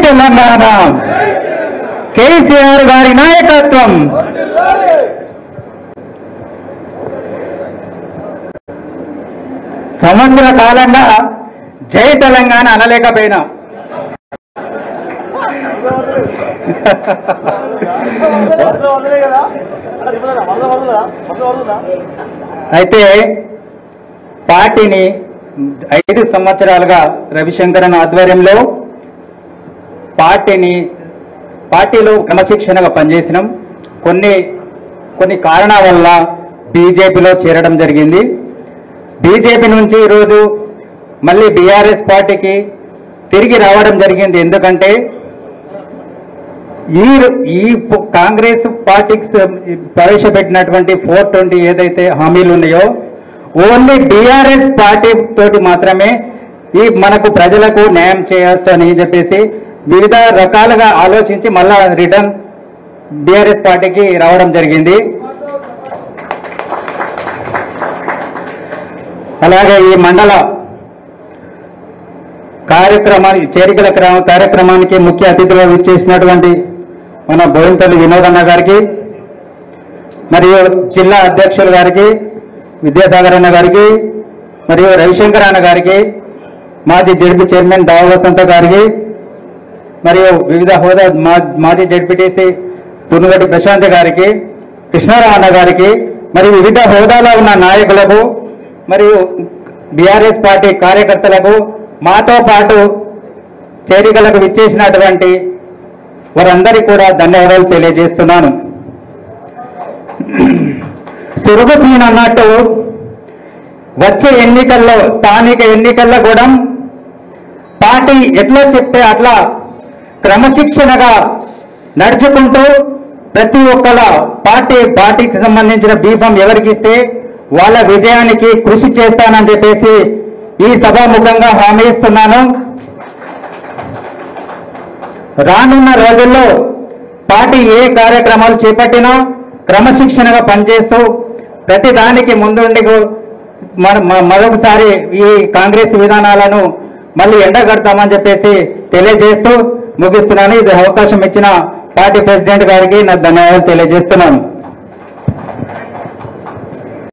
తెలంగాణ కేసీఆర్ గారి నాయకత్వం. సంవత్సర కాలంగా జై తెలంగాణ అనలేకపోయినా అయితే పార్టీని 5 సంవత్సరాలుగా రవిశంకరన్ ఆధ్వర్యంలో పార్టీలో క్రమశిక్షణగా పనిచేసినాం. కొన్ని కారణాల వల్ల బీజేపీలో చేరడం జరిగింది. బీజేపీ నుంచి ఈరోజు మళ్ళీ బీఆర్ఎస్ పార్టీకి తిరిగి రావడం జరిగింది. ఎందుకంటే ఈ కాంగ్రెస్ పార్టీకి ప్రవేశపెట్టినటువంటి 420 ఏదైతే హామీలు ఉన్నాయో ఓన్లీ బీఆర్ఎస్ పార్టీ తోటి మాత్రమే మనకు ప్రజలకు న్యాయం చేయొచ్చని చెప్పేసి వివిధ రకాలుగా ఆలోచించి మళ్ళా రిటర్న్ బీఆర్ఎస్ పార్టీకి రావడం జరిగింది. అలాగే ఈ మండల చేరికల కార్యక్రమానికి ముఖ్య అతిథులుగా విచ్చేసినటువంటి మన బోయినపల్లి వినోదన్న గారికి, మరియు జిల్లా అధ్యక్షుల గారికి, విద్యాసాగర్ అన్న గారికి, మరియు రవిశంకర్ అన్న గారికి, మాజీ జడ్పీ చైర్మన్ దావవసంత గారికి, మరియు వివిధ హోదా మాజీ జడ్పీటీసీ తునుగటి ప్రశాంత్ గారికి, కృష్ణారావు అన్న గారికి, మరియు వివిధ హోదాలో ఉన్న నాయకులకు మరియు బీఆర్ఎస్ పార్టీ కార్యకర్తలకు, మాతో పాటు చేరికలకు విచ్చేసినటువంటి వారందరికీ కూడా ధన్యవాదాలు తెలియజేస్తున్నాను. సురుగుతీన్ అన్నట్టు వచ్చే ఎన్నికల్లో, స్థానిక ఎన్నికల్లో కూడా పార్టీ ఎట్లా చెప్తే అట్లా క్రమశిక్షణగా నడుచుకుంటూ ప్రతి ఒక్కల పార్టీకి సంబంధించిన బీఫాం ఎవరికి ఇస్తే వాళ్ళ విజయానికి కృషి చేస్తానని చెప్పేసి ఈ సభాముఖంగా హామీ ఇస్తున్నాను. రానున్న రోజుల్లో పార్టీ ఏ కార్యక్రమాలు చేపట్టినా క్రమశిక్షణగా పనిచేస్తూ ప్రతి దానికి ముందుండి మరొకసారి ఈ కాంగ్రెస్ విధానాలను మళ్ళీ ఎండగడతామని చెప్పేసి తెలియజేస్తూ ముగిస్తున్నాను. ఇది అవకాశం ఇచ్చిన పార్టీ ప్రెసిడెంట్ గారికి నా ధన్యవాదాలు తెలియజేస్తున్నాను.